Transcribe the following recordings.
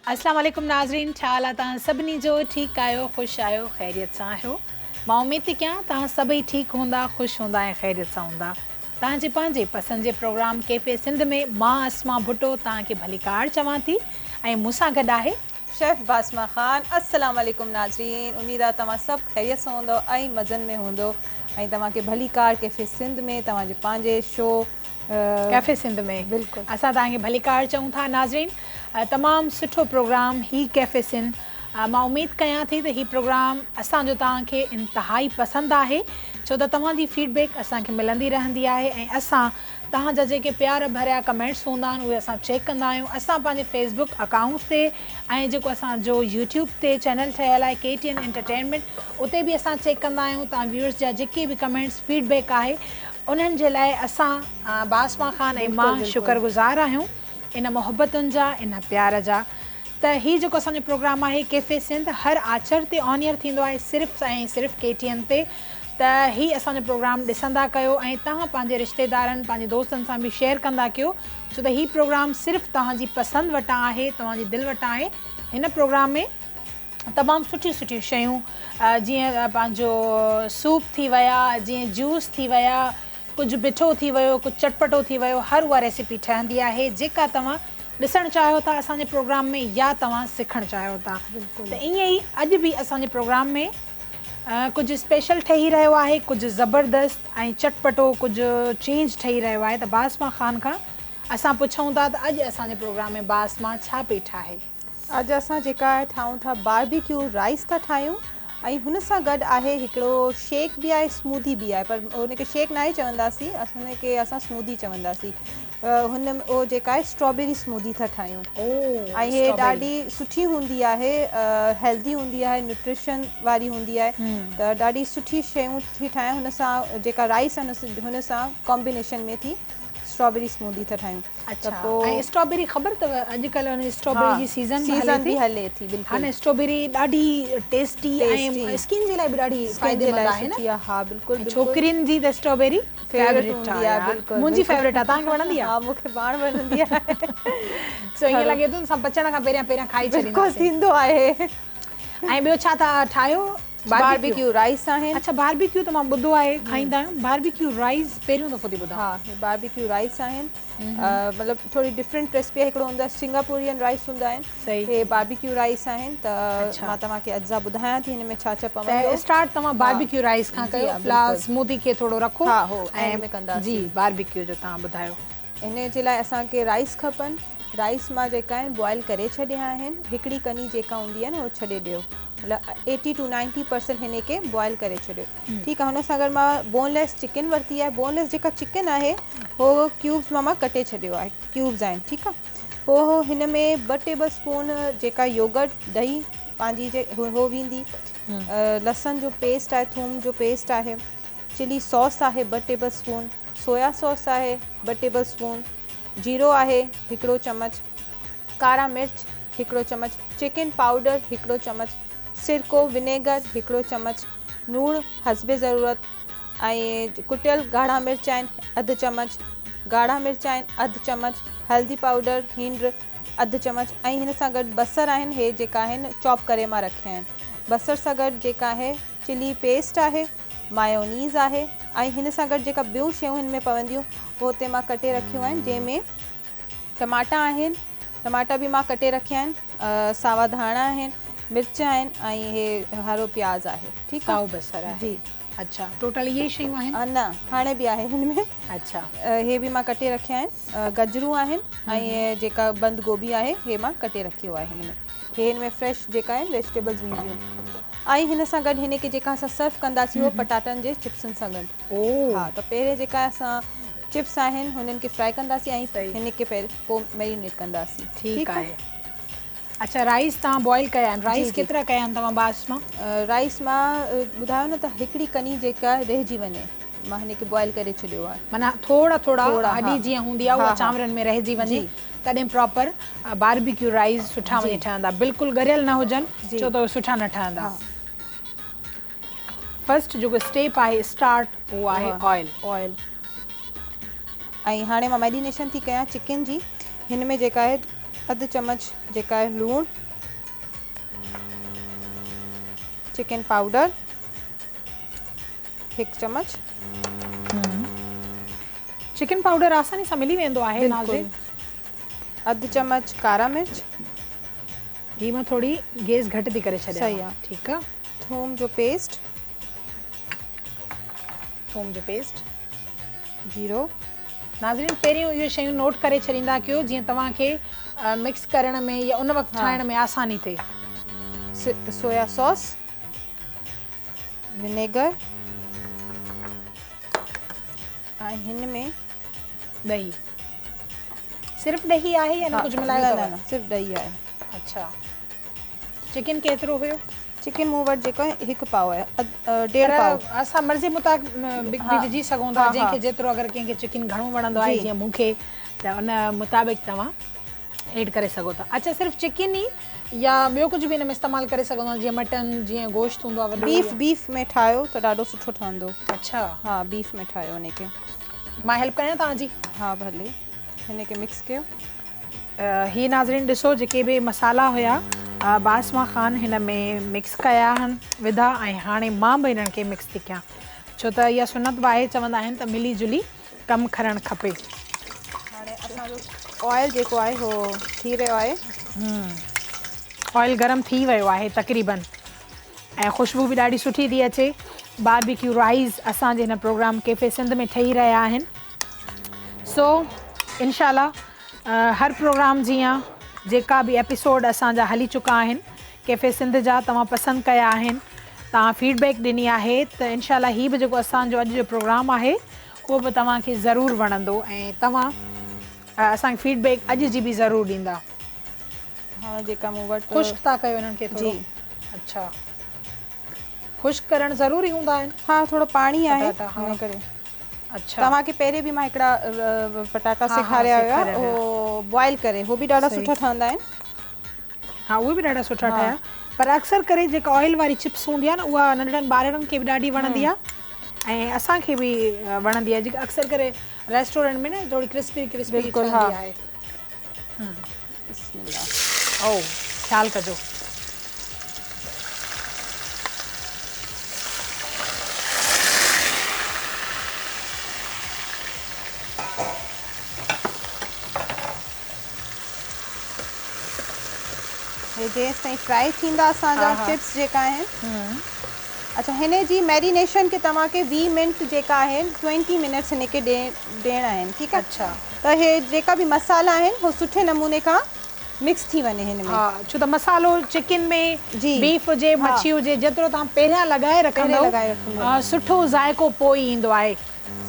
अस्सलाम वालेकुम नाज़रीन, छा हाल आहे तव्हां सभिनी जो? ठीकु आहियो, ख़ुशि आहियो, ख़ैरियत सां आहियो? मां उमेद थी कयां तव्हां सभई ठीकु हूंदा, ख़ुशि हूंदा ऐं ख़ैरियत सां हूंदा। तव्हांजे पंहिंजे पसंदि जे प्रोग्राम कैफ़े सिंध में मां अस्मा भुट्टो तव्हांखे भली कार चवां थी ऐं मूंसां गॾु आहे शेफ़ बासमा ख़ान। अस्सलाम वालेकुम नाज़रीन, उम्मीद आहे तव्हां सभु ख़ैरियत सां हूंदो ऐं मज़नि में हूंदो ऐं तव्हांखे भली कार कैफ़े सिंध में तव्हांजे पंहिंजे शो कैफ़े सिंध में बिल्कुलु असां तव्हांखे भली कार चऊं था। नाज़रीन, तमामु सुठो प्रोग्राम ही कैफ़े सिंध। मां उमेद कयां थी त हीउ प्रोग्राम असांजो तव्हांखे इंतिहाई पसंदि आहे, छो त तव्हांजी फीडबैक असांखे मिलंदी रहंदी आहे ऐं असां तव्हांजा जेके प्यार भरिया कमेंट्स हूंदा आहिनि उहे असां चेक कंदा आहियूं। असां पंहिंजे फेसबुक अकाउंट ते ऐं जेको असांजो यूट्यूब ते चैनल ठहियलु आहे KTN एंटरटेनमेंट, उते बि असां चेक कंदा आहियूं तव्हां व्यूअर्स जा जेके बि कमेंट्स फीडबैक आहे उन्हनि जे लाइ असां बासमा ख़ान ऐं मां शुक्रगुज़ार आहियूं इन मोहबतुनि जा, इन प्यार जा। त हीउ जेको असांजो प्रोग्राम आहे कैफ़े सिंध हर आचर ते ऑन एयर थींदो आहे, सिर्फ़ु ऐं सिर्फ़ु KTN ते। त हीउ असांजो प्रोग्राम ॾिसंदा कयो ऐं तव्हां पंहिंजे रिश्तेदारनि, पंहिंजे दोस्तनि सां बि शेयर कंदा कयो, छो त हीउ प्रोग्राम सिर्फ़ु तव्हांजी पसंदि वटां आहे, तव्हांजी दिलि वटां आहे। हिन प्रोग्राम में तमामु सुठियूं सुठियूं शयूं जीअं पंहिंजो सूप थी विया, जीअं जूस थी विया, कुझु मिठो थी वियो, कुझु चटपटो थी वियो, हर उहा रेसिपी ठहंदी आहे जेका तव्हां ॾिसणु चाहियो था असांजे प्रोग्राम में या तव्हां सिखणु चाहियो था। त ईअं ई अॼु बि असांजे प्रोग्राम में कुझु स्पेशल ठही रहियो आहे, कुझु ज़बरदस्त ऐं चटपटो कुझु चेंज ठही रहियो आहे। त बासमा ख़ान खां असां पुछूं था त अॼु असांजे प्रोग्राम में बासमा छा पई ठाहे? अॼु असां जेका आहे ठाहियूं था बारबेक्यू राइस था ठाहियूं ऐं हुन सां गॾु आहे हिकिड़ो शेक बि आहे, स्मूदी बि आहे, पर हुनखे शेक न ई चवंदासीं, हुनखे असां स्मूदी चवंदासीं। हुन उहो जेका आहे स्ट्रॉबेरी स्मूदी था ठाहियूं ऐं इहे ॾाढी सुठी हूंदी आहे, हेल्दी हूंदी आहे, न्यूट्रिशन वारी हूंदी आहे। त ॾाढी सुठी शयूं थी ठाहियूं हुन सां, जेका राइस आहे हुन सां कॉम्बिनेशन में थी स्ट्रॉबेरी स्मूदी था ठाहियूं। अच्छा, ऐं स्ट्रॉबेरी ख़बर अथव अॼुकल्ह स्ट्रॉबेरी जी सीज़न बि हले थी। बिल्कुलु हाणे स्ट्रॉबेरी ॾाढी टेस्टी ऐं स्किन जे लाइ बि ॾाढी फ़ाइदेमंद आहे न। हा बिल्कुलु, छोकिरियुनि जी त स्ट्रॉबेरी फेवरेट हूंदी आहे। बिल्कुलु मुंहिंजी फेवरेट आहे, तव्हांखे वणंदी आहे? हा, मूंखे पाण वणंदी आहे। सो ईअं लॻे थो असां पचण खां पहिरियां खाई छॾींदासीं। थींदो आहे। ऐं ॿियो छा था ठाहियो? बारबेक्यू राइस आहिनि। अच्छा, बारबेक्यू त मां ॿुधो आहे, खाईंदा आहियूं। बारबेक्यू राइस पहिरियों दफ़ो थी ॿुधां। हा, बारबेक्यू राइस आहिनि, मतिलबु थोरी डिफरेंट रेसिपी आहे। हिकिड़ो हूंदो आहे सिंगापुरियन राइस हूंदा आहिनि, सही, हे बारबेक्यू राइस आहिनि। त मां तव्हांखे अज्जा ॿुधायां थी हिन में छा छा पवंदो। स्टार्ट तव्हां बारबेक्यू राइस खां कयो, फिलहाल स्मूदी खे थोरो रखो ऐं में कंदासीं। जी, बारबेक्यू जो तव्हां ॿुधायो। इन जे लाइ असांखे राइस खपनि। राइस मां जेका आहिनि बॉइल करे छॾिया आहिनि, हिकिड़ी कनी जेका हूंदी आहे न उहो छॾे ॾियो, मतिलबु 80 to 90% हिन खे बॉइल करे छॾियो। ठीकु आहे, हुन सां गॾु मां बोनलेस चिकन वरिती आहे। बोनलेस जेका चिकन आहे उहो क्यूब्स मां कटे छॾियो आहे, क्यूब्स आहिनि। ठीकु आहे, पोइ हिन में 2 टेबल स्पून जेका योगर्ट दही पंहिंजी हो वेंदी, लहसुन जो पेस्ट आहे, थूम जो पेस्ट आहे, चिली सॉस आहे 2 टेबल स्पून, सोया सॉस आहे 2 टेबल स्पून, जीरो आहे 1 चम्मच, कारा मिर्च 1 चम्मच, चिकन पाउडर 1 चम्मच, सिरको विनेगर 1 चम्मच, लूणु हस्बे ज़रूरत, ऐं कुटियल ॻाढ़ा मिर्च आहिनि 1/2 चम्मच, ॻाढ़ा मिर्च आहिनि 1/2 चम्मच, हल्दी पाउडर हींग 1/2 चम्मच, ऐं हिन सां गॾु बसर आहिनि, हे जेका आहिनि चॉप करे मां रखिया आहिनि। बसर सां गॾु जेका आहे चिली पेस्ट आहे, मायोनीज़ आहे, ऐं हिन सां गॾु जेका ॿियूं शयूं हिन में पवंदियूं उहो हुते मां कटे रखियूं आहिनि, जंहिंमें टमाटा आहिनि, टमाटा बि मां कटे रखिया आहिनि, सावा धाणा आहिनि, मिर्च आहिनि, ऐं हे हरो प्याज आहे। ठीकु आहे, बसर आहे। जी, अच्छा, टोटल इहे शयूं आहिनि? न, हाणे बि आहे हिन में। अच्छा, हे बि मां कटे रखिया आहिनि, गजरूं आहिनि, ऐं जेका बंदि गोभी आहे हे मां कटे रखियो आहे हिन में। हे हिन में फ्रेश जेका आहिनि वेजिटेबल्स वेंदियूं, ऐं हिन सां गॾु हिन खे जेका असां सर्व कंदासीं उहो पटाटनि जे चिप्सनि सां गॾु। हा, त पहिरें जेका असां चिप्स आहिनि हुननि खे फ्राई कंदासीं ऐं हिन खे पोइ मैरिनेट कंदासीं। ठीकु आहे। अच्छा, राइस तव्हां बॉइल कया आहिनि? राइस केतिरा कया आहिनि तव्हां बासमा? राइस मां ॿुधायो न त हिकिड़ी कनी जेका रहिजी वञे मां हिन खे बॉइल करे छॾियो आहे, माना थोड़ा थोड़ा हॾी जीअं हूंदी आहे उहा चांवरनि में रहिजी वञे, तॾहिं प्रॉपर बारबेक्यू राइस सुठा वञी ठहंदा, बिल्कुलु गरियल न हुजनि छो त उहे सुठा न ठहंदा। फर्स्ट जेको स्टेप आहे स्टार्ट उहो आहे ऑयल। ऐं हाणे मां मैरिनेशन थी कयां चिकन जी। हिन में जेका आहे अधु चम्मच जेका आहे लूणु, चिकन पाउडर 1 चम्मच, चिकन पाउडर आसानी सां मिली वेंदो आहे नाज़रीन। अधु चम्मच कारा मिर्च, ही मां थोड़ी गैस घटि थी करे छॾियां। सही आहे। ठीकु आहे। थूम जो पेस्ट, थूम जो पेस्ट, जीरो। नाज़रीन पहिरियों इहो शयूं नोट करे छॾींदा कयो जीअं तव्हांखे मिक्स करण में या उन वक़्तु ठाहिण में आसानी थिए। सोया सॉस, विनेगर ऐं हिन में दही। सिर्फ़ ॾही आहे या न कुझु मिलायो अथव? न सिर्फ़ु ॾही आहे। अच्छा, चिकन केतिरो हुयो? चिकन मूं वटि जेको आहे 1 पाव आहे, 1.5 पाव। असां मर्ज़ी मुताबिक़ भी विझी सघूं था, जंहिंखे जेतिरो अगरि कंहिंखे चिकन घणो वणंदो आहे जीअं मूंखे, त उन मुताबिक़ तव्हां ऐड करे सघो था। अच्छा, सिर्फ़ु चिकन ई या ॿियो कुझु बि हिन में इस्तेमालु करे सघंदो आहे, जीअं मटन, जीअं गोश्त हूंदो आहे? बीफ में ठाहियो त ॾाढो सुठो ठहंदो। अच्छा, हा, बीफ में ठाहियो हुनखे। मां हेल्प कयां तव्हांजी? हा भले। हिनखे मिक्स कयो। ही नाज़रीन ॾिसो, जेके बि मसाला हुया बासमा ख़ान हिन में मिक्स कया आहिनि, विधा, ऐं हाणे मां बि हिननि खे मिक्स थी कयां, छो त इहा सुनत बि आहे, चवंदा आहिनि त मिली जुली कमु खणणु खपे। हाणे असांजो ऑयल जेको आहे हो थी रहियो आहे। ऑयल गरम थी वियो आहे तक़रीबन, ऐं ख़ुशबू बि ॾाढी सुठी थी अचे। बारबेक्यू राइस असांजे हिन प्रोग्राम कैफ़े सिंध में ठही रहिया आहिनि। सो इंशाल्लाह हर प्रोग्राम जीअं जेका बि एपिसोड असांजा हली चुका आहिनि कैफ़े सिंध जा, तव्हां पसंदि कया आहिनि, तव्हां फीडबैक ॾिनी आहे, त इंशाल्लाह ही बि जेको असांजो अॼु जो प्रोग्राम आहे उहो बि तव्हांखे ज़रूरु वणंदो, ऐं तव्हां असांखे फीडबैक अॼु जी बि ज़रूरु ॾींदा। हाँ, जेका मूं वटि ख़ुश्क था कयो हिननि खे थोरो? जी। अच्छा, ख़ुश्क करणु ज़रूरी हूंदा आहिनि? हाँ, थोरो पाणी आहे पटाटा, हिन करे। अच्छा, तव्हांखे पहिरें बि मां हिकिड़ा पटाटा सेखारिया हुया, उहो बॉइल करे, हो बि ॾाढा सुठा ठहंदा आहिनि। हा, उहे बि ॾाढा सुठा ठहिया, पर अक्सर करे जेका ऑयल वारी चिप्स हूंदी आहे न, उहा नंढड़नि ॿारनि खे बि ॾाढी वणंदी आहे, ऐं असांखे बि वणंदी आहे, जेका अक्सर करे रेस्टोरेंट में न थोड़ी क्रिस्पी ठहंदी आहे। बिस्मिल्लाह। ओ, ख़्यालु कजो। जेसि ताईं फ्राई थींदा असांजा चिप्स जेका आहिनि। अच्छा, हिन जी मैरिनेशन खे तव्हांखे 20 मिनट जेका आहिनि 20 मिनट्स हिनखे ॾियणा आहिनि। ठीकु आहे? अच्छा, त हे जेका बि मसाला आहिनि हो सुठे नमूने खां मिक्स थी वञे हिन में। हा, छो त मसालो चिकन में, बीफ हुजे, मच्छी हुजे, जेतिरो तव्हां पहिरियां लॻाए रखंदव सुठो ज़ाइको पोइ ईंदो आहे।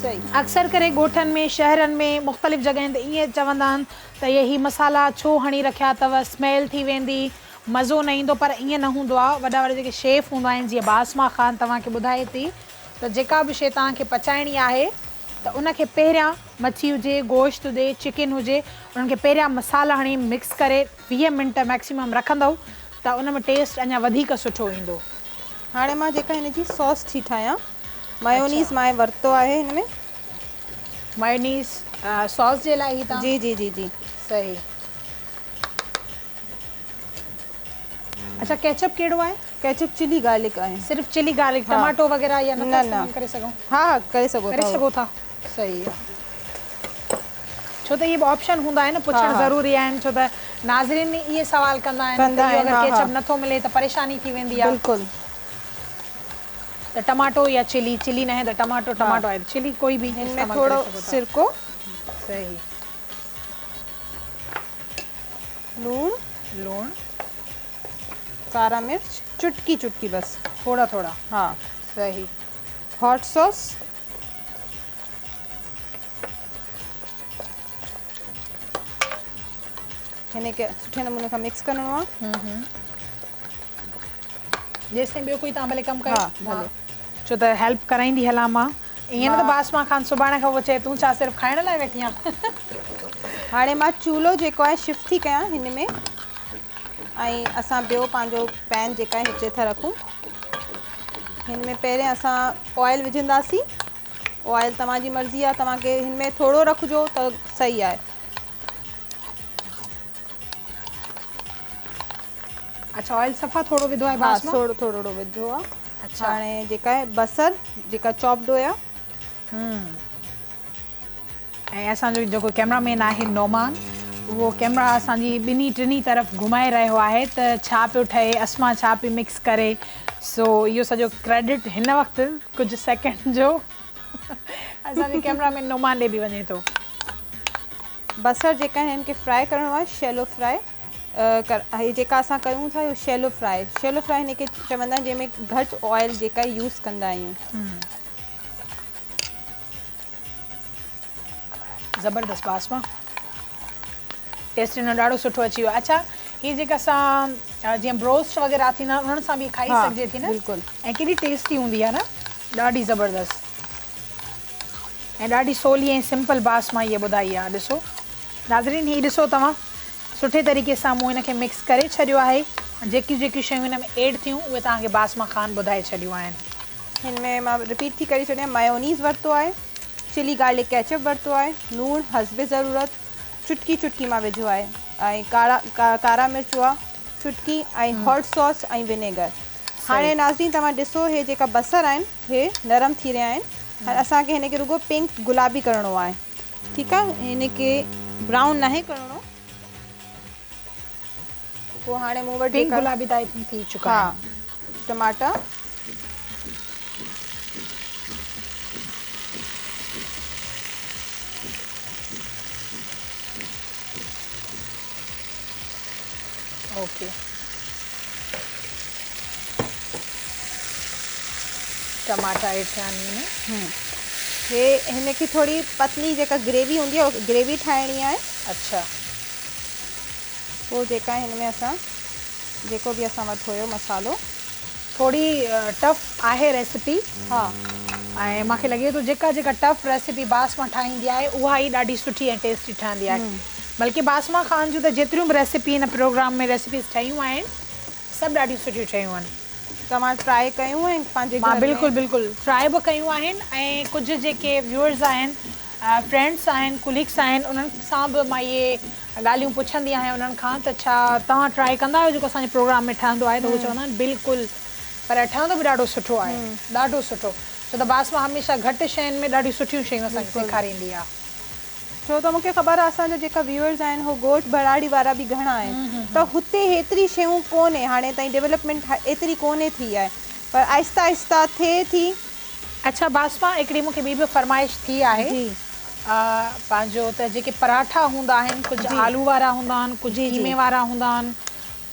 सही। अक्सर करे ॻोठनि में, शहरनि में, मुख़्तलिफ़ जॻहियुनि ते ईअं चवंदा आहिनि त इहे मसाला छो हणी रखिया अथव, स्मेल थी वेंदी, मज़ो न ईंदो, पर ईअं न हूंदो आहे। वॾा वॾा जेके शेफ हूंदा आहिनि, जीअं बासमा ख़ान तव्हांखे ॿुधाए थी, त जेका बि शइ तव्हांखे पचाइणी आहे त उनखे पहिरियां मच्छी हुजे, गोश्त हुजे, चिकन हुजे, उन्हनि खे पहिरियां मसाला हणी मिक्स करे 20 मिंट मैक्सिमम रखंदव त उन में टेस्ट अञा वधीक सुठो ईंदो। हाणे मां जेका हिन जी सॉस थी ठाहियां, मायोनीज़ मां वरितो आहे हिन में। मायोनीज़ सॉस जे लाइ? जी जी जी जी, सही। अच्छा, केचप कहिड़ो आहे? केचप चिली गार्लिक आहे। सिर्फ़ु चिली गार्लिक, टमाटो वग़ैरह या न करे सघूं? हा, करे सघो था। सही आहे, छो त इहे बि ऑप्शन हूंदा आहिनि, पुछणु ज़रूरी आहिनि, छो त नाज़रीन इहे सवाल कंदा आहिनि त अगरि केचप नथो मिले त परेशानी थी वेंदी आहे। बिल्कुलु। त टमाटो या चिली न है त टमाटो आहे, चिली कोई भी। इनमें थोड़ो सिरको। सही। लूण, कारा मिर्च, चुटकी बस, थोड़ा। हाँ, सही। हॉट सॉस, हिनखे सुठे नमूने खां मिक्स करणो आहे। जेसिताईं ॿियो कोई तव्हां भले कमु कयो। भले, छो त हेल्प कराईंदी हलां मां। ईअं न त बासमा ख़ान सुभाणे खां उहो चए तूं छा सिर्फ़ु खाइण लाइ वेठी आहीं। हाणे मां चूल्हो जेको आहे शिफ्ट थी कयां हिन में, ऐं असां ॿियो पंहिंजो पैन जेका आहे हिते था रखूं। हिन में पहिरें असां ऑयल विझंदासीं। ऑयल तव्हांजी मर्ज़ी आहे, तव्हांखे हिन में थोरो रखिजो त सही आहे। अच्छा ऑयल सफ़ा थोरो विधो आहे हा बासमा? थोरो थोरो विधो आहे। अच्छा हाणे जेका आहे बसर जेका चॉप्ड हुया। ऐं असांजो जेको कैमरामैन आहे नौमान, उहो कैमरा असांजी ॿिन्ही टिनी तरफ़ घुमाए रहियो आहे त छा पियो ठहे, असमा छा पई मिक्स करे। सो इहो सॼो क्रेडिट हिन वक़्तु कुझु सेकेंड जो असांजे कैमरामैन नौमान ॾे बि वञे थो। बसर जेका हिननि खे फ्राई करिणो आहे, शैलो फ्राई हीअ जेका असां कयूं था इहो शैलो फ्राई हिनखे चवंदा आहिनि जंहिंमें घटि ऑयल जेका यूज़ कंदा आहियूं। ज़बरदस्त बासमा, टेस्ट हिन ॾाढो सुठो अची वियो। अच्छा हीअ जेका असां जीअं ब्रोस्ट वग़ैरह थींदा आहिनि उन्हनि सां बि खाई सघिजे थी न? बिल्कुलु। ऐं केॾी टेस्टी हूंदी आहे न, ॾाढी ज़बरदस्त ऐं ॾाढी सवली ऐं सिंपल बासमा इहा ॿुधाई आहे। ॾिसो नाज़रीन, हीअ ॾिसो तव्हां सुठे तरीक़े सां मूं हिनखे मिक्स करे छॾियो आहे। जेकियूं जेकियूं शयूं हिन में एड थियूं उहे तव्हांखे बासमा ख़ान ॿुधाए छॾियूं आहिनि। हिन में मां रिपीट थी करे छॾियां, मायोनीज़ वरितो आहे, चिली गार्लिक केचप वरितो आहे, लूणु हस्बे ज़रूरत, चुटकी मां विझो आहे, ऐं कारा मिर्च हुआ चुटकी, ऐं हॉट सॉस ऐं विनेगर। हाणे नाज़रीन तव्हां ॾिसो हे जेका बसर आहिनि हे नरम थी रहिया आहिनि। हाणे असांखे हिनखे रुगो पिंक गुलाबी करिणो आहे, ठीकु आहे, हिनखे ब्राउन नाहे करिणो। पोइ हाणे मूं वटि पिंक गुलाबी थी चुका हा टमाटा, ओके, टमाटा एड थिया आहिनि। हे हिनखे थोरी पतली जेका ग्रेवी हूंदी आहे उहा ग्रेवी ठाहिणी आहे। अच्छा पोइ जेका हिन में असां जेको बि असां वटि हुयो मसालो, थोड़ी टफ आहे रेसिपी। हा ऐं मूंखे लॻे थो जेका जेका टफ रेसिपी बासमा ठाहींदी आहे उहा ई ॾाढी सुठी ऐं टेस्टी ठहंदी आहे। बल्कि बासमा ख़ान जूं त जेतिरियूं बि रेसिपी हिन प्रोग्राम में रेसिपीज़ ठहियूं आहिनि सभु ॾाढियूं सुठियूं ठहियूं आहिनि। तव्हां ट्राई कयूं ऐं पंहिंजे मां बिल्कुलु ट्राई बि कयूं आहिनि ऐं कुझु जेके व्यूअर्स आहिनि, फ्रेंड्स आहिनि, कुलीग्स आहिनि, उन्हनि सां बि मां इहे ॻाल्हियूं पुछंदी आहियां उन्हनि खां त छा तव्हां ट्राई कंदा आहियो जेको असांजे प्रोग्राम में ठहंदो आहे? त उहे चवंदा आहिनि बिल्कुलु, पर ठहंदो बि ॾाढो सुठो आहे, ॾाढो सुठो। छो त बासमा हमेशह घटि शयुनि में ॾाढियूं सुठियूं शयूं असांखे सेखारींदी आहे। छो त मूंखे ख़बर आहे असांजा जेका व्यूअर्स आहिनि उहो ॻोठ भराड़ी वारा बि घणा आहिनि, त हुते हेतिरी शयूं कोन्हे, हाणे ताईं डेवलपमेंट एतिरी कोन्हे थी आहे, पर आहिस्ता आहिस्ता थिए थी। अच्छा बासमा, हिकिड़ी मूंखे ॿी बि फरमाइश थी आहे पंहिंजो त जेके पराठा हूंदा आहिनि, कुझु आलू वारा हूंदा आहिनि, कुझु कीमे वारा हूंदा आहिनि,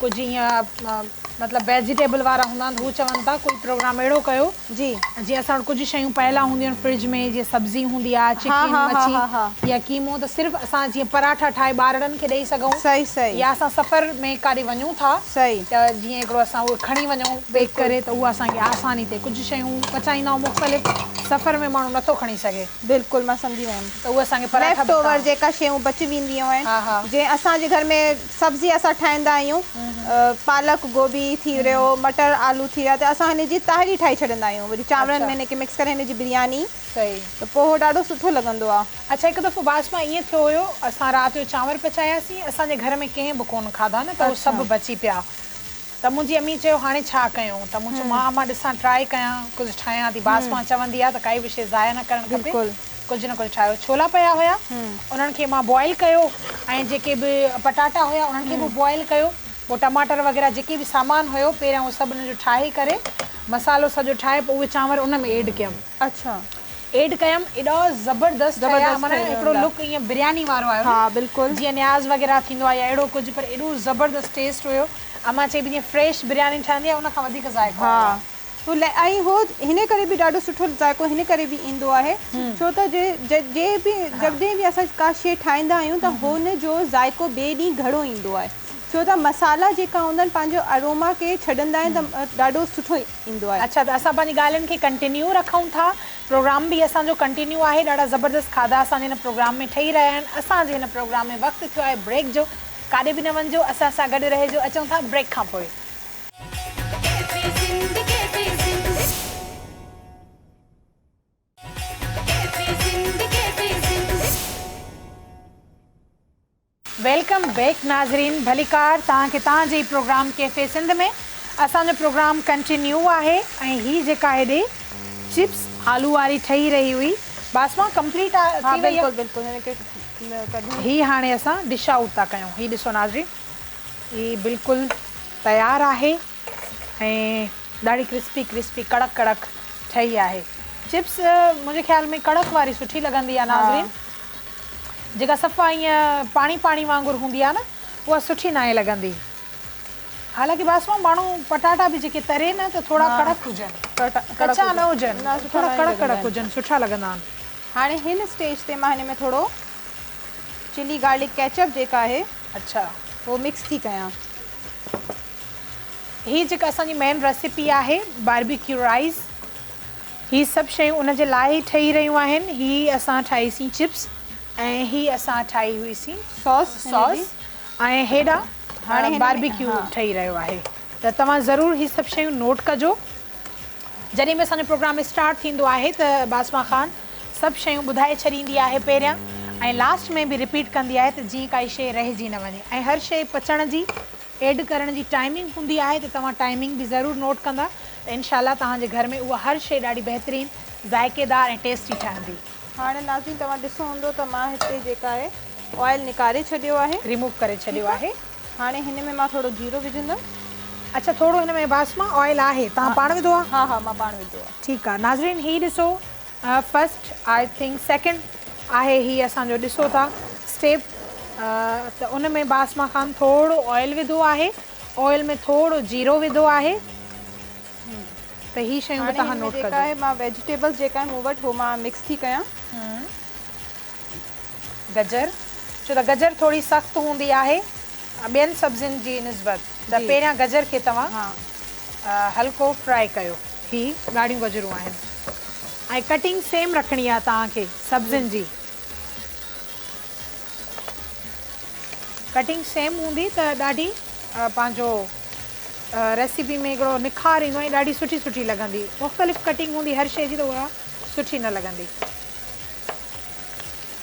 कुझु ईअं मतिलबु वेजिटेबल वारा हूंदा आहिनि, हू चवनि था कोई प्रोग्राम अहिड़ो कयो जीअं असां वटि कुझु शयूं पयल हूंदियूं आहिनि फ्रिज में, जीअं सब्जी हूंदी आहे, चिकन मच्छी या कीमो, त सिर्फ़ु असां जीअं पराठा ठाहे ॿारनि खे ॾेई सघूं। सही या असां सफ़र में काॾे वञूं था त जीअं हिकिड़ो असां उहो खणी वञूं बेक करे, त उहा असांखे आसानी थिए। कुझु शयूं पचाईंदा आहियूं मुख़्तलिफ़, सफ़र में माण्हू नथो खणी सघे। बिल्कुलु मां सम्झी वियमि। त उहे असांखे पराठा लेफ्ट ओवर जेका शयूं बची वेंदियूं आहिनि, जीअं असांजे घर में सब्जी असां ठाहींदा आहियूं, पालक गोभी थी रहियो, मटर आलू थी रहिया, त असां हिनजी ताहिरी ठाहे छॾींदा आहियूं, वरी चांवरनि में हिनखे मिक्स करे हिनजी बिरयानी। सही, त पोइ उहो ॾाढो सुठो लॻंदो आहे। अच्छा हिकु दफ़ो बासमा ईअं थियो हुयो, असां राति जो चांवर पचायासीं, असांजे घर में कंहिं बि कोन खाधा न, त उहे सभु बची पिया। त मुंहिंजी अम्मी चयो हाणे छा कयूं, त मूं चयो मां ॾिसां ट्राई कयां, कुझु ठाहियां थी। बासमा चवंदी आहे त काई बि शइ ज़ाया न करणु खपे, कुझु न कुझु ठाहियो। छोला पिया हुया, उन्हनि खे मां बॉइल कयो, ऐं जेके बि पटाटा हुया उन्हनि खे बि बॉइल कयो। पोइ टमाटर वग़ैरह जेके बि सामान हुयो पहिरियां उहो सभु उनजो ठाहे करे मसालो सॼो ठाहे पोइ उहे चांवर उन में एड कयमि। अच्छा, एड कयमि, एॾो ज़बरदस्त माना हिकिड़ो लुक ईअं बिरयानी वारो आयो। हा बिल्कुलु, जीअं न्याज़ वग़ैरह थींदो आहे या अहिड़ो कुझु, पर एॾो ज़बरदस्त टेस्ट हुयो। अमां चई जीअं फ्रेश बिरयानी ठहंदी आहे उन खां वधीक ज़ाइक़ो। हा, ऐं हो हिन करे बि ॾाढो सुठो ज़ाइक़ो हिन करे बि ईंदो आहे, छो त जॾहिं बि असां का शइ ठाहींदा आहियूं त हुन जो ज़ाइक़ो ॿिए ॾींहुं घणो ईंदो आहे, छो त मसाला जेका हूंदा आहिनि पंहिंजो अरोमा खे छॾंदा आहिनि, त ॾाढो सुठो ईंदो आहे। अच्छा, त असां पंहिंजी ॻाल्हियुनि खे कंटिन्यू रखूं था, प्रोग्राम बि असांजो कंटिन्यू आहे। ॾाढा ज़बरदस्त खाधा असांजे हिन प्रोग्राम में ठही रहिया आहिनि। असांजे हिन प्रोग्राम में वक़्तु थियो आहे ब्रेक जो, काॾे बि न वञिजो, असां सां गॾु रहिजो। अचूं था ब्रेक खां पोइ। वेलकम बैक नाज़रीन भलीकार तव्हांखे तव्हांजे प्रोग्राम कैफ़े सिंध में असांजो प्रोग्राम कंटिन्यू आहे ऐं हीअ जेका हेॾे चिप्स आलू वारी ठही रही हुई बासमा कंप्लीट थी वई आहे। बिल्कुलु ही हाणे असां डिश आउट था कयूं। ही ॾिसो नाज़रीन ही बिल्कुलु तयारु आहे ऐं ॾाढी क्रिस्पी कड़क ठही आहे। चिप्स मुंहिंजे ख़्याल में कड़क वारी सुठी लॻंदी आहे नाज़रीन, जेका सफ़ा ईअं पाणी वांगुरु हूंदी आहे न उहा सुठी न आहे लॻंदी। हालांकि बासमा माण्हू पटाटा बि जेके तरे न त थोरा कड़क हुजनि, कचा न हुजनि, थोरा कड़क हुजनि, सुठा लॻंदा आहिनि। हाणे हिन स्टेज ते मां हिन में थोरो चिली गार्लिक केचप जेका आहे अच्छा वो मिक्स थी कयां। ही जेका असांजी मेन रेसिपी आहे बारबेक्यू राइस, ही सभु शयूं उन जे लाइ ई ठही रहियूं आहिनि। ही असां ठाहीसीं चिप्स ऐं ही असां ठाही हुईसीं सॉस ऐं हेॾा हाणे बारबेक्यू ठही रहियो आहे। त तव्हां ज़रूरु ही सभु शयूं नोट कजो। जॾहिं बि असांजो प्रोग्राम स्टार्ट थींदो आहे त बासमा ख़ान सभु शयूं ॿुधाए छॾींदी आहे पहिरियां ऐं लास्ट में बि रिपीट कंदी आहे त जीअं काई शइ रहिजी न वञे। ऐं हर शइ पचण जी ऐड करण जी टाइमिंग हूंदी आहे त तव्हां टाइमिंग बि ज़रूरु नोट कंदा त इनशाला तव्हांजे घर में उहा हर शइ ॾाढी बहितरीनु ज़ाइक़ेदार ऐं टेस्टी ठहंदी। हाणे नाज़रीन तव्हां ॾिसो हूंदो त मां हिते जेका आहे ऑयल निकारे छॾियो आहे, रिमूव करे छॾियो आहे। हाणे हिन में मां थोरो जीरो विझंदमि। अच्छा थोरो हिन में बासमा ऑयल आहे, तव्हां पाण विधो आहे? हा मां पाण विधो आहे। ठीकु आहे नाज़रीन, ही ॾिसो फस्ट आई थिंक सेकेंड आहे ही असांजो, ॾिसो था स्टेप। त उन में बासमा ख़ान थोरो ऑयल विधो आहे, ऑयल में थोरो जीरो विधो आहे। त ही शयूं तव्हां नोट जेका आहे मां वेजिटेबल्स जेका आहे मूं वटि हो मां मिक्स थी कयां। गजर, छो त गजर थोरी सख़्तु हूंदी आहे ॿियनि सब्जियुनि जी निस्बत, त पहिरियां गजर खे तव्हां हल्को फ्राई कयो। ही ॻाढ़ियूं गजरूं आहिनि ऐं कटिंग सेम रखणी आहे तव्हांखे सब्जियुनि जी। कटिंग सेम हूंदी त ॾाढी पंहिंजो रेसिपी में हिकिड़ो निखार ईंदो ऐं ॾाढी सुठी लॻंदी। मुख़्तलिफ़ कटिंग हूंदी हर शइ जी त उहा सुठी न लॻंदी।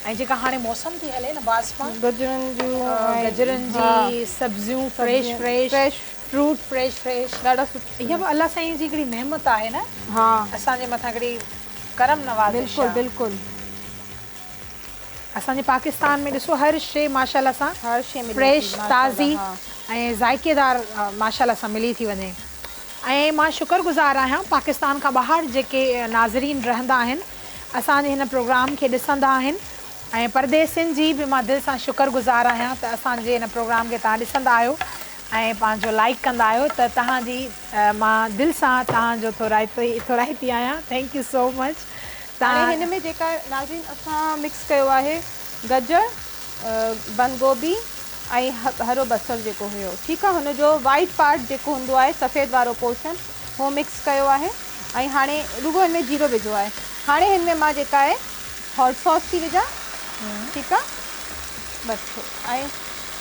ऐं जेका हाणे मौसम थी हले न बासमा, गजरनि जी सब्जियूं फ्रेश फ्रूट फ्रेश ॾाढा सुठा। इहा बि अलाह साईं जी हिकिड़ी नेमत आहे न, असांजे मथां हिकिड़ी करम नवाज़िश। बिल्कुलु असांजे पाकिस्तान में ॾिसो हर शइ माशाल्लाह सां हर शइ फ्रेश ताज़ी ऐं ज़ाइक़ेदार माशाल्लाह सां मिली थी वञे। ऐं मां शुक्रगुज़ार आहियां पाकिस्तान खां ॿाहिरि जेके नाज़रीन रहंदा आहिनि, असांजे हिन प्रोग्राम खे ॾिसंदा आहिनि ऐं परदेसियुनि जी बि मां दिलि सां शुक्रगुज़ार आहियां त असांजे हिन प्रोग्राम खे तव्हां ॾिसंदा आहियो ऐं पंहिंजो लाइक कंदा आहियो। त तव्हांजी मां दिलि सां तव्हांजो थोराइती आहियां। Thank you so much. हाणे हिन में जेका नाज़रीन असां मिक्स कयो आहे गजर, बंद गोभी ऐं हरो बसर जेको हुयो, ठीकु आहे, हुनजो वाइट पार्ट जेको हूंदो आहे सफ़ेद वारो पोर्शन उहो मिक्स कयो आहे। ऐं हाणे रुगो हिन में जीरो विझो आहे। हाणे हिन में मां जेका आहे हॉट सॉस थी विझां, ठीकु आहे, बसि। ऐं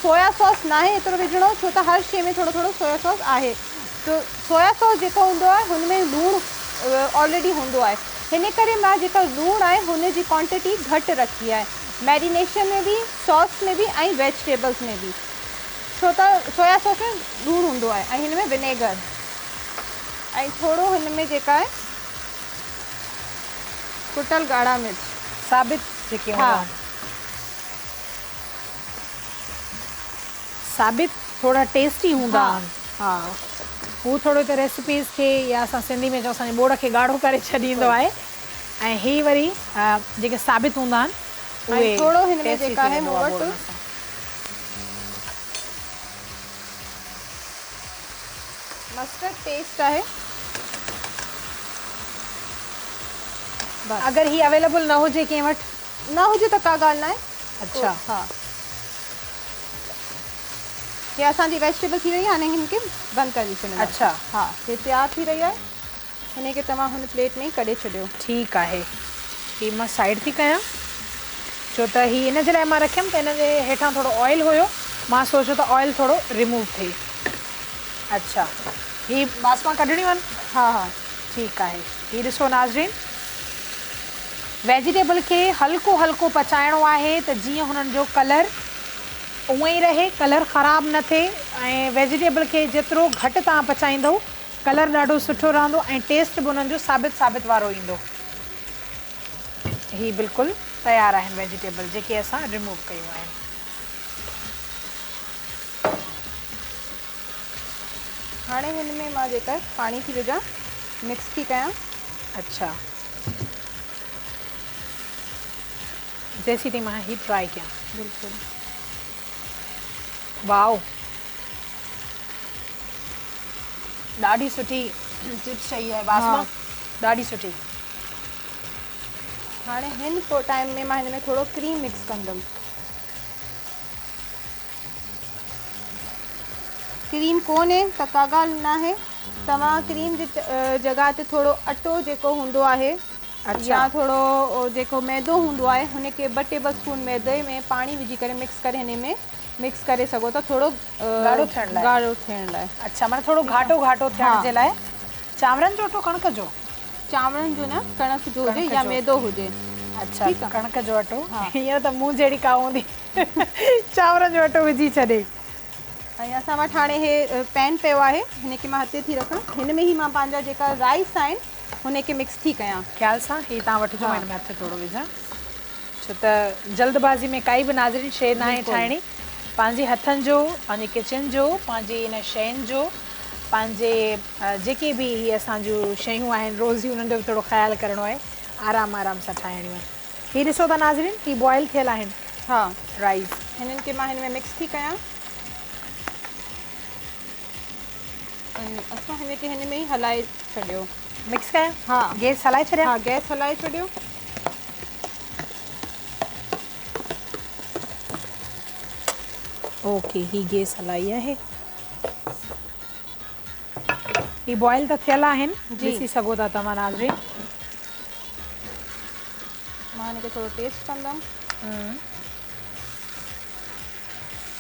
सोया सॉस न आहे एतिरो विझणो, छो त हर शइ में थोरो सोया सॉस आहे। त सोया सॉस जेको हूंदो आहे हुनमें लूणु ऑलरेडी हूंदो आहे, हिन करे मां जेका लूणु आहे हुनजी क्वांटिटी घटि रखी आहे, मैरिनेशन में बि, सॉस में बि ऐं वेजिटेबल्स में बि, छो त सोया सॉस में लूणु हूंदो आहे। ऐं हिन में विनेगर ऐं थोरो हिन में जेका आहे कुटल ॻाढ़ा मिर्च साबित जेके साबित थोड़ा टेस्टी हूंदा आहिनि। हू थोरो त रेसिपीज़ खे या असां सिंधी में चऊं असांजे बोड़ खे ॻाढ़ो करे छॾींदो आहे ऐं ही वरी जेके साबित हूंदा आहिनि उहे थोरो हिन में जेका आहे मूं वटि मस्टर्ड पेस्ट आहे। अगरि ही अवेलेबल न हुजे कंहिं वटि, न हुजे त का ॻाल्हि न आहे। अच्छा हा, ये असांजी वेजिटेबल थी रही है, हाणे हिनखे बंदि करे छॾींदा। अच्छा हा, ये तयारु थी रही आहे, हिनखे तव्हां हुन प्लेट में ई कढे छॾियो। ठीकु आहे, हीअ मां साइड थी कयां छो त हीअ इन जे लाइ मां रखियमि त हिन जे हेठां थोरो ऑयल हुयो, मां सोचियो त ऑयल थोरो रिमूव थिए। अच्छा हीअ बासमा कढणियूं आहिनि? हा ठीकु आहे। हीअ ॾिसो नाज़रीन, वेजिटेबल खे हल्को हल्को पचाइणो आहे त जीअं हुननि जो कलर उअं ई रहे, कलर ख़राब न थिए ऐं वेजिटेबल खे जेतिरो घटि तव्हां पचाईंदव कलर ॾाढो सुठो रहंदो ऐं टेस्ट बि उन्हनि जो साबित वारो ईंदो। ही बिल्कुलु तयारु आहिनि वेजिटेबल जेके असां रिमूव कयूं आहिनि। हाणे हिन में मां जेका पाणी थी विझां, मिक्स थी कयां। अच्छा, जेसी ताईं मां ही ट्राई कयां। बिल्कुलु। वाओ, ॾाढी सुठी चिप्स ठही आहे बासमा, ॾाढी सुठी। हाणे हिन टाइम में मां हिन में थोरो क्रीम मिक्स कंदमि। क्रीम कोन्हे त का ॻाल्हि न आहे, तव्हां क्रीम जी जॻह ते थोरो अटो जेको हूंदो आहे या थोरो जेको मैदो हूंदो आहे हुनखे 2 टेबल स्पून मैदे में पाणी विझी करे मिक्स करे हिन में मिक्स करे सघो था, थोरो गाढ़ो थियण लाइ। अच्छा, माना थोरो घाटो थियण जे लाइ। चांवरनि जो अटो, कणिक जो? चांवरनि जो न, कणिक जो हुजे या मैदो हुजे। अच्छा, कणिक जो अटो। हीअं त मूं जहिड़ी का हूंदी चांवरनि जो अटो विझी छॾे। ऐं असां वटि हाणे हे पैन पियो आहे, हिनखे मां हथे थी रखां। हिन में ई मां पंहिंजा जेका राइस आहिनि हुनखे मिक्स थी कयां। ख़्याल सां ही तव्हां वठिजो, हिन में हथु थोरो विझां, छो त जल्दबाज़ी में काई बि नाज़रीन शइ न आहे ठाहिणी। पंहिंजे हथनि जो, पंहिंजे किचन जो, पंहिंजी इन शयुनि जो, पंहिंजे जेके बि हीअ असांजूं शयूं आहिनि रोज़ी, उन्हनि जो बि थोरो ख़्यालु करिणो आहे, आराम सां ठाहिणियूं आहिनि। हीअ ॾिसो था नाज़रीन, ही बॉइल थियल आहिनि। हा, राइस हिननि खे मां हिन में मिक्स थी कयां। असां हिनखे हिन में ई हलाए छॾियो। मिक्स कयां? हा, गैस हलाए छॾिया? हा, गैस हलाए छॾियो। ओके, ही गैस हलाई आहे। ही बॉइल त थियल आहिनि, ॾिसी सघो था तव्हां नाज़रीन। मां हिनखे थोरो टेस्ट कंदमि।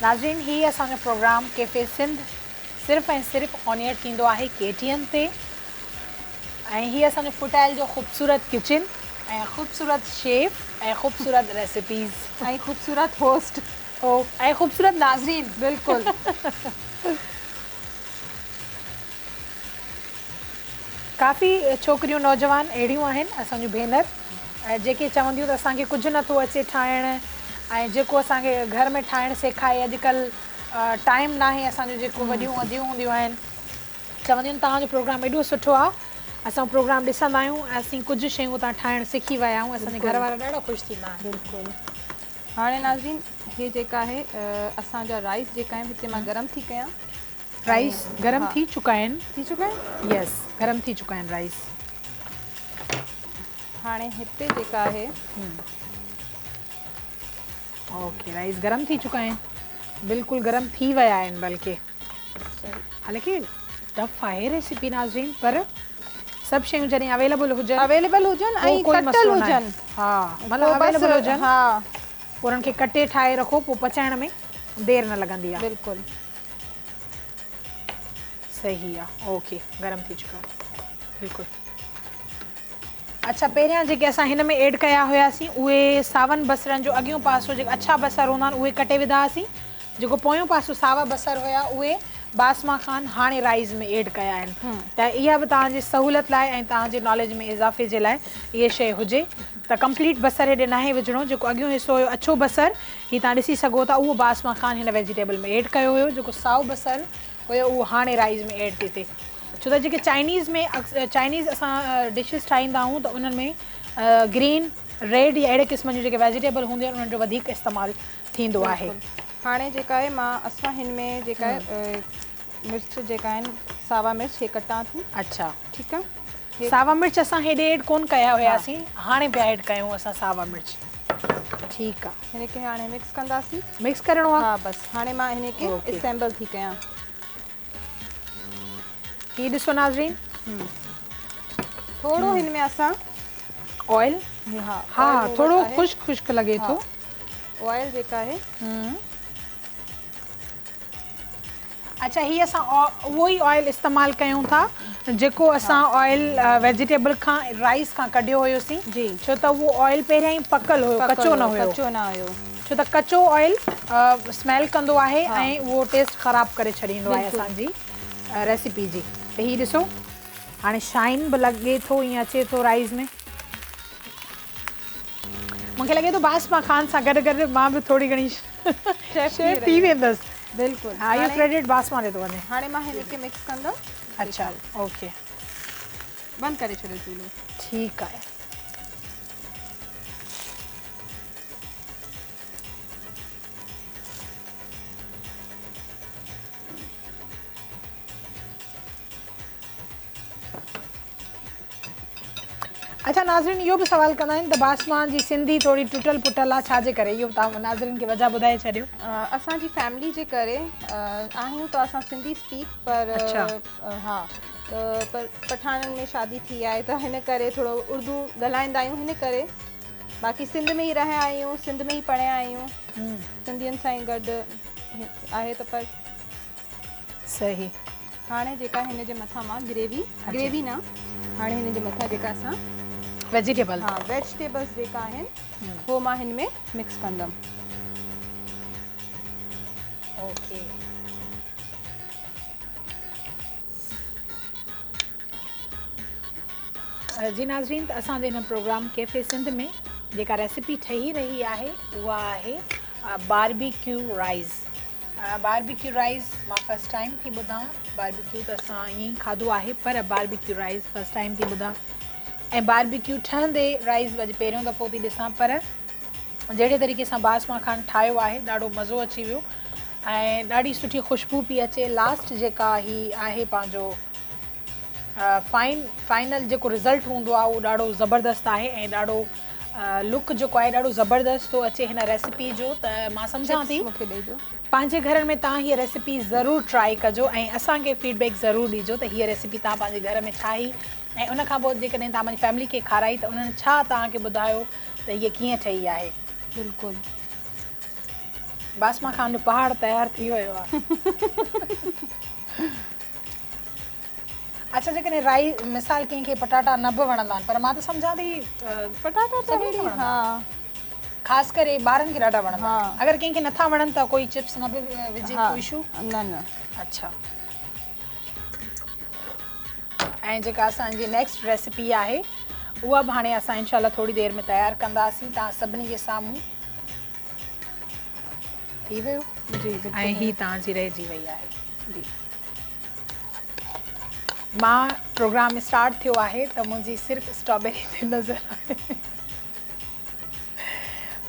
नाज़रीन, ही असांजो प्रोग्राम कैफ़े सिंध सिर्फ़ु ऐं सिर्फ़ु ऑन एयर थींदो आहे KTN ते, ऐं ही असांजो फुटाइल जो ख़ूबसूरत किचन ऐं ख़ूबसूरत शेफ ऐं ख़ूबसूरत रेसिपीज़ ऐं ख़ूबसूरत होस्ट ऐं ख़ूबसूरत नाज़रीन। बिल्कुलु। काफ़ी छोकिरियूं नौजवान अहिड़ियूं आहिनि असांजूं भेनर जेके चवंदियूं त असांखे कुझु नथो अचे ठाहिणु, ऐं जेको असांखे घर में ठाहिणु सेखारे, अॼुकल्ह टाइम न आहे असांजो, जेको वॾियूं वधियूं हूंदियूं आहिनि, चवंदियूं आहिनि तव्हांजो प्रोग्राम एॾो सुठो आहे, असां प्रोग्राम ॾिसंदा आहियूं, असीं कुझु शयूं तव्हां ठाहिणु सिखी विया आहियूं, असांजे घर वारा ॾाढा ख़ुशि थींदा आहिनि। बिल्कुलु। हाणे नाज़रीन, हे जेका आहे असांजा राइस जेका आहिनि हिते मां गरम थी कयां। राइस गरम थी चुका आहिनि? थी चुका आहिनि? यस, गरम थी चुका आहिनि राइस। हाणे हिते जेका आहे, ओके, राइस गरम थी चुका आहिनि, बिल्कुलु गरम थी विया आहिनि बल्कि। हालांकि टफ आहे रेसिपी नाज़रीन, पर सभु शयूं जॾहिं अवेलेबल हुजनि ऐं कटल हुजनि। हा, मतिलबु अवेलेबल हुजनि। हा, पोइ उन्हनि खे कटे ठाहे रखो, पोइ पचाइण में देरि न लॻंदी आहे। बिल्कुलु सही आहे। ओके, गरम थी चुका बिल्कुलु। अच्छा, पहिरियां जेके असां हिन में ऐड कया हुआसीं उहे सावनि बसरनि जो अॻियों पासो जेके अछा बसर हूंदा आहिनि उहे कटे विधा हुआसीं, जेको पोयों पासो सावा बसर हुया उहे बासमा ख़ान हाणे राइस में ऐड कया आहिनि। त इहा बि तव्हांजी सहूलियत लाइ ऐं तव्हांजे नॉलेज में इज़ाफ़े जे लाइ इहा शइ हुजे त कंप्लीट बसर हेॾे नाहे विझणो, जेको अॻियों हिसो हुयो अछो बसर, हीअ तव्हां ॾिसी सघो था, उहो बासमा ख़ान हिन वेजिटेबल में ऐड कयो हुयो, जेको साओ बसर हुयो उहो हाणे राइस में ऐड थी थिए। छो त जेके चाइनीज़ असां डिशिस ठाहींदा आहियूं त उन्हनि में ग्रीन, रेड या अहिड़े क़िस्म जूं जेके वेजिटेबल हूंदियूं आहिनि उन्हनि जो वधीक इस्तेमालु थींदो आहे। हाणे जेका आहे मां असां हिन में जेका आहे मिर्च जेका आहिनि सावा मिर्च हे कटां थी। अच्छा, ठीकु आहे। सावा मिर्च असां हेॾे ऐड कोन कया हुयासीं, हाणे पिया ऐड कयूं असां सावा मिर्च। ठीकु आहे, हिनखे हाणे मिक्स कंदासीं। मिक्स करिणो आहे? हा, बसि हाणे मां हिनखे असेंबल थी कयां। ही ॾिसो नाज़रीन, थोरो हिन में असां ऑयल, हा थोरो ख़ुश्क लॻे थो। ऑयल जेका आहे, अच्छा, ही असां उहो ई ऑयल इस्तेमालु कयूं था जेको असां ऑयल वेजिटेबल खां राइस खां कढियो हुयोसीं। जी, छो त उहो ऑयल पहिरियां ई पकल हुयो, कचो न हुयो। कचो न हुयो, छो छो त कचो ऑयल स्मेल कंदो आहे ऐं उहो टेस्ट ख़राब करे छॾींदो आहे असांजी रेसिपी जी। त हीअ ॾिसो हाणे शाइन बि लॻे थो, ईअं अचे थो राइस में। मूंखे लॻे थो बासमा खान सां गॾु गॾु मां बि थोरी घणी शेफ थी वेंदसि। बिल्कुलु। हा, इहो क्रेडिट बासमा ॾे थो वञे। हाणे मां हिनखे मिक्स कंदमि। अच्छा, ओके, बंदि करे छॾियो चूल्हो। ठीकु आहे। अच्छा नाज़रीन, इहो बि सवाल कंदा आहिनि त बासमा जी सिंधी थोरी टुटल फुटल आहे, छाजे करे? इहो तव्हां नाज़रीन खे वजह ॿुधाए छॾियो। असांजी फैमिली जे करे आहियूं त असां सिंधी स्पीक, पर हा पर पठाननि में शादी थी आहे त हिन करे थोरो उर्दू ॻाल्हाईंदा आहियूं, हिन करे। बाक़ी सिंध में ई रहिया आहियूं, सिंध में ई पढ़िया आहियूं, सिंधियुनि सां ई गॾु आहे त। पर सही। हाणे जेका हिन जे मथां मां ग्रेवी न, हाणे हिन जे मथां जेका असां वेजिटेबल, हा वेजिटेबल्स जेका आहिनि उहो मां हिन में मिक्स कंदमि। ओके। जी नाज़रीन, त असांजे हिन प्रोग्राम कैफ़े सिंध में जेका रेसिपी ठही रही आहे उहा आहे बारबेक्यू राइस। बारबेक्यू राइस मां फर्स्ट टाइम थी ॿुधां। बारबेक्यू त असां ईअं ई खाधो आहे, पर बारबेक्यू राइस फर्स्ट टाइम थी ॿुधां। ऐं बारबेक्यू ठहंदे राइस अॼु पहिरियों दफ़ो थी ॾिसां, पर जहिड़े तरीक़े सां बासमा खान ठाहियो आहे ॾाढो मज़ो अची वियो ऐं ॾाढी सुठी ख़ुशबू पई अचे। लास्ट जेका ही आहे पंहिंजो फाइनल जेको रिज़ल्ट हूंदो आहे उहो ॾाढो ज़बरदस्त आहे ऐं ॾाढो लुक जेको आहे ॾाढो ज़बरदस्त थो अचे हिन रेसिपी जो। त मां सम्झां थी मूंखे ॾिजो, पंहिंजे घर में तव्हां हीअ रेसिपी ज़रूरु ट्राई कजो ऐं असांखे फीडबैक ज़रूरु ॾिजो त हीअ रेसिपी तव्हां पंहिंजे घर में ठाही ऐं उनखां पोइ जेकॾहिं तव्हां पंहिंजी फैमिली खे खाराई त उन्हनि छा तव्हांखे ॿुधायो त हीअ कीअं ठही आहे। बिल्कुलु। बासमा खान जो पहाड़ तयारु थी वियो आहे। अच्छा, जेकॾहिं राइस मिसाल कंहिंखे पटाटा न बि वणंदा आहिनि, पर मां त सम्झां थी पटाटा सभिनी खे हा ख़ासि करे ॿारनि खे ॾाढा वणंदा आहिनि। अगरि कंहिंखे नथा वणनि त कोई चिप्स न बि विझे, कोई इशू न। अच्छा, ऐं जेका असांजी नेक्स्ट रेसिपी आहे उहा बि हाणे असां इंशाल्लाह थोरी देरि में तयारु कंदासीं। तव्हां सभिनी जे साम्हूं थी वियो जी, ऐं हीअ तव्हांजी रहिजी वई आहे। जी, मां प्रोग्राम स्टार्ट थियो आहे त मुंहिंजी सिर्फ़ु स्ट्रॉबेरी ते नज़र आहे।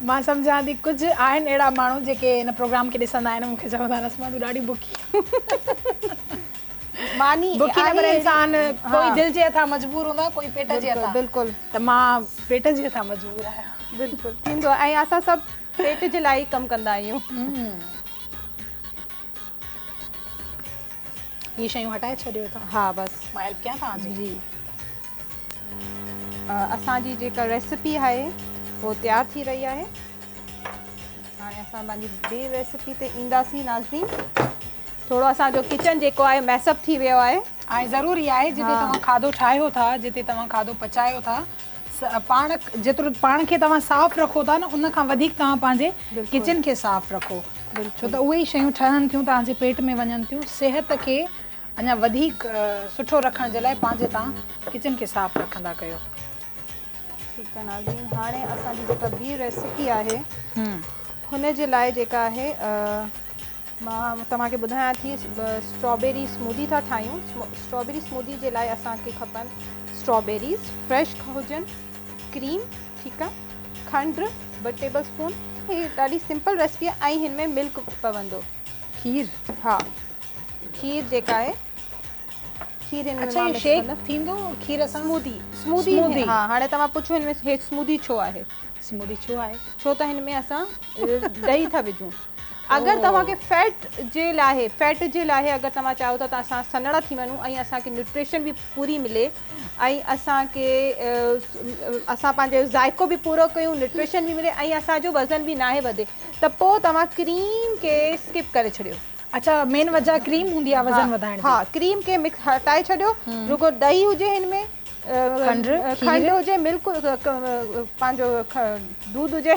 मां सम्झां थी कुझु आहिनि अहिड़ा माण्हू जेके हिन प्रोग्राम खे ॾिसंदा आहिनि, मूंखे चवंदा आहिनि असमा तूं ॾाढी बुखी मानी बुखी न, पर इंसान कोई दिलि जे हथां मजबूर हूंदो आहे, कोई पेट जे हथां। बिल्कुलु। त मां पेट जे हथां मजबूर आहियां। बिल्कुलु थींदो आहे ऐं असां सभु पेट जे लाइ कमु कंदा आहियूं। ये शयूं हटाए छॾियो था? हा, बसि मां हेल्प कयां तव्हांजी? जी। असांजी जेका रेसिपी आहे उहो तयारु थी रही आहे। हाणे असां पंहिंजी ॿी रेसिपी ते ईंदासीं नाज़रीन। थोरो असांजो किचन जेको आहे मैसअप थी वियो आहे ऐं ज़रूरी आहे जिते तव्हां खाधो ठाहियो था, जिते तव्हां खाधो पचायो था, पाण जेतिरो पाण खे तव्हां साफ़ु रखो था न, उन खां वधीक तव्हां पंहिंजे किचन खे साफ़ु रखो। छो त उहे ई शयूं ठहनि थियूं, तव्हांजे पेट में वञनि थियूं। सिहत खे अञा वधीक सुठो रखण जे लाइ पंहिंजे तव्हां किचन खे साफ़ु रखंदा कयो। ठीकु आहे नाज़रीन, हाणे असांजी जेका ॿी रेसिपी आहे हुन जे लाइ जेका आहे मां तव्हांखे ॿुधायां थी स्ट्रॉबेरी स्मूदी था ठाहियूं। स्ट्रॉबेरी स्मूदी जे लाइ असांखे खपनि स्ट्रॉबेरीज़ फ्रेश हुजनि, क्रीम, ठीकु आहे, खंड ॿ टेबल स्पून। हीअ ॾाढी सिंपल रेसिपी आहे ऐं हिन में मिल्क पवंदो, खीर। हा, खीर जेका आहे खीर हिन में अच्छा, ये शेक थींदो खीर सां? स्मूदी। हा, हाणे तव्हां पुछो हिन में हे स्मूदी छो आहे? स्मूदी छो आहे? छो त हिन में असां ॾही था विझूं। अगर तव्हांखे फैट जे लाइ अगर तव्हां चाहियो था त असां सन्हड़ा थी वञूं ऐं असांखे न्यूट्रिशन बि पूरी मिले ऐं असांखे असां पंहिंजो ज़ाइको बि पूरो कयूं, न्यूट्रिशन बि मिले ऐं असांजो वज़न बि नाहे वधे, त पोइ तव्हां क्रीम खे स्किप करे छॾियो। अच्छा, मेन वजह क्रीम हूंदी आहे वज़न वधाइण जी? हा, क्रीम खे हटाए छॾियो, रुगो ॾही हुजे हिन में खंड हुजे, मिल्क पंहिंजो दूध हुजे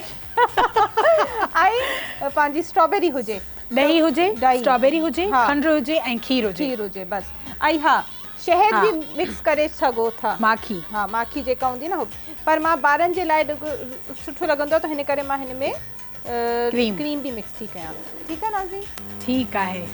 ऐं पंहिंजी स्ट्रॉबेरी हुजे, ॾही हुजे, स्ट्रॉबेरी हुजे, खंड हुजे ऐं खीर हुजे बस। ऐं हा शहद बि मिक्स करे सघो था, माखी, हा माखी जेका हूंदी न, पर मां ॿारनि जे लाइ सुठो लॻंदो त हिन करे मां हिन में क्रीम भी मिक्स थी कयां। ठीकु आहे नाज़रीन? ठीकु आहे।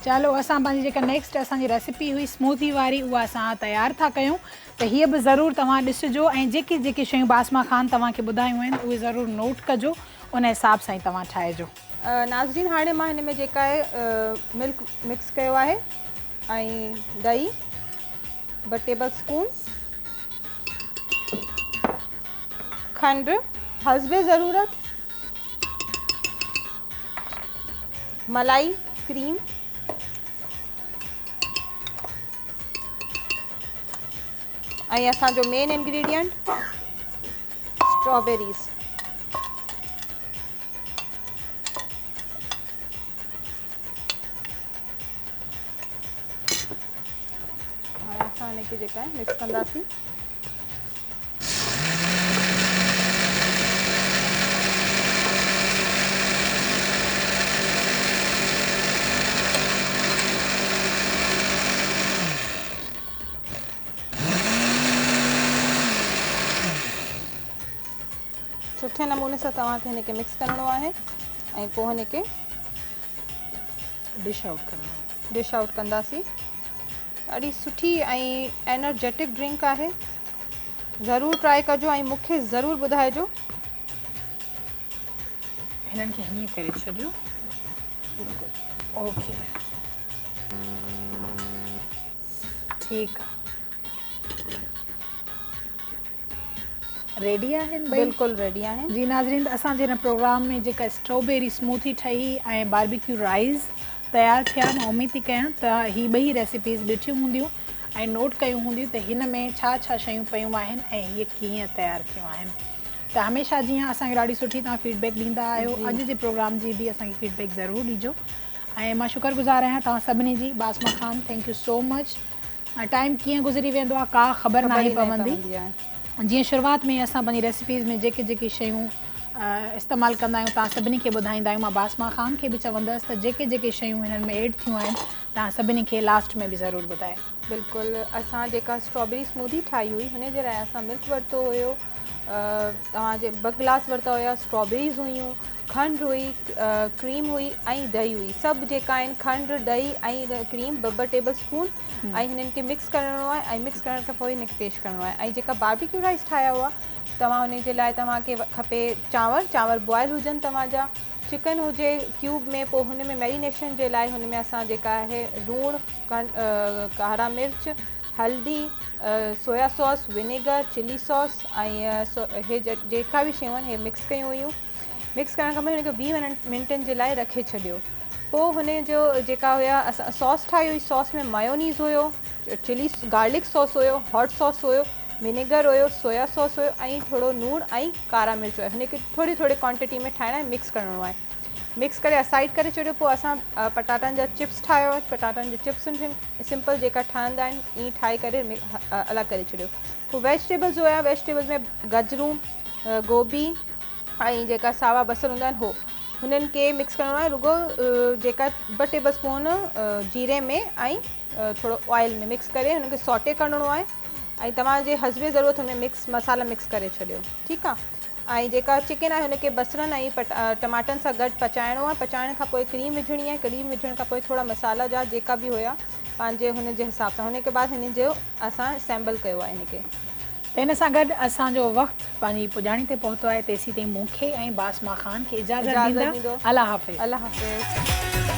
चलो असां पंहिंजी जेका नेक्स्ट असांजी रेसिपी हुई स्मूथी वारी, उहा असां तयारु था कयूं, त हीअ बि ज़रूरु तव्हां ॾिसिजो ऐं जेके जेके शयूं बासमा ख़ान तव्हांखे ॿुधायूं आहिनि उहे ज़रूरु नोट कजो, उन हिसाब सां ई तव्हां ठाहिजो। नाज़रीन हाणे मां हिन में जेका आहे मिल्क मिक्स कयो आहे ऐं ॾही 2 टेबल स्पून, खंड हस्बे ज़रूरत, मलाई क्रीम, ऐं असांजो मेन इंग्रेडिएंट स्ट्रॉबेरीज़। हाणे असां हिनखे जेका आहे मिक्स कंदासीं। सुठे नमूने सां तव्हांखे हिनखे मिक्स करिणो आहे ऐं पोइ हिनखे डिश आउट कंदासीं। ॾाढी सुठी ऐं एनर्जेटिक ड्रिंक आहे, ज़रूरु ट्राई कजो ऐं मूंखे ज़रूरु ॿुधाइजो। हिननि खे हीअं करे छॾियो। ओके ठीकु आहे, रेडी आहिनि? बिल्कुलु रेडी आहिनि जी नाज़रीन, असांजे हिन प्रोग्राम में जेका स्ट्रॉबेरी स्मूथी ठही ऐं बारबेक्यू राइस तयारु थिया, मां उमेद थी कयां त हीअ ॿई रेसिपीज़ ॾिठियूं हूंदियूं ऐं नोट कयूं हूंदियूं त हिन में छा छा शयूं पयूं आहिनि ऐं हीअ कीअं तयारु थियूं आहिनि। त हमेशह जीअं असांखे ॾाढी सुठी तव्हां फीडबैक ॾींदा आहियो, अॼु जे प्रोग्राम जी बि असांखे फीडबैक ज़रूरु ॾिजो ऐं मां शुक्रगुज़ार आहियां तव्हां सभिनी जी। Basma Khan thank you so much. Time कीअं गुज़री वेंदो आहे का ख़बर नाहे पवंदी। जीअं शुरूआत में असां पंहिंजी रेसिपीज़ में जेके जेके शयूं इस्तेमालु कंदा आहियूं तव्हां सभिनी खे ॿुधाईंदा आहियूं, मां बासमा ख़ान खे बि चवंदसि त जेके जेके शयूं हिननि में एड थियूं आहिनि तव्हां सभिनी खे लास्ट में बि ज़रूरु ॿुधाए। बिल्कुलु, असां जेका स्ट्रॉबेरी स्मूदी ठाही हुई हुन जे लाइ असां मिल्क वरितो हुयो, तव्हांजे 2 गिलास वरिता हुया, स्ट्रॉबेरीज़ हुयूं, खंड हुई, क्रीम हुई ऐं दही हुई। सभु जेका आहिनि खंड ॾही ऐं क्रीम 2 टेबल स्पून ऐं हिननि खे मिक्स करिणो आहे ऐं मिक्स करण खां पोइ हिनखे पेश करिणो आहे। ऐं जेका बारबेक्यू राइस ठाहिया हुआ तव्हां हुन जे लाइ तव्हांखे खपे चांवर बॉयल हुजनि तव्हांजा, चिकन हुजे क्यूब में, पोइ हुन में मैरिनेशन जे लाइ हुन में असां जेका आहे लूणु, कारा मिर्च, हल्दी, soya sauce, vinegar, chilli sauce ऐं हे जेका बि शयूं आहिनि हे मिक्स कयूं हुयूं। मिक्स करण खां पोइ हिनखे 20 मिंटनि जे लाइ रखे छॾियो। पोइ हुन जो जेका हुया असां सॉस ठाही हुई, सॉस में मायोनीज़ हुयो, चिली गार्लिक सॉस हुयो, हॉट सॉस हुयो, विनेगर हुयो, सोया सॉस हुयो ऐं थोरो लूणु ऐं कारा मिर्च हुयो। हिनखे थोरी थोरी क्वांटिटी में ठाहिणो आहे, मिक्स करिणो आहे। मिक्स करे असाइड करे छॾियो। पोइ असां पटाटनि जा चिप्स ठाहियो, पटाटनि जा चिप्स सिंपल जेका ठहंदा आहिनि ईअं ठाहे करे अलॻि करे छॾियो। पोइ वेजिटेबल्स हुया, वेजिटेबल्स में गजरूं, गोभी ऐं जेका सावा बसर हूंदा आहिनि हो, हुननि खे मिक्स करिणो आहे। रुगो जेका 2 टेबल स्पून जीरे में ऐं थोरो ऑयल में मिक्स करे हुनखे सॉटे करिणो आहे ऐं तव्हांजे हस्बे ज़रूरत हुन में मसाला मिक्स करे छॾियो। ठीकु आहे। ऐं जेका चिकन आहे हुनखे बसरनि ऐं टमाटनि सां गॾु पचाइणो आहे। पचाइण खां पोइ क्रीम विझणी आहे, क्रीम विझण खां पोइ थोरा मसाला जा जेका बि हुया पंहिंजे हुन जे हिसाब सां, हुन खां बाद हिन जो असां असेंबल कयो आहे हिनखे। त हिन सां गॾु असांजो वक़्तु पंहिंजी पुॼाणी ते पहुतो आहे। तेसीं ताईं मूंखे ऐं बासमा ख़ान खे इजाज़त ॾींदा। अल्लाह हाफ़िज़। अल्लाह हाफ़िज़।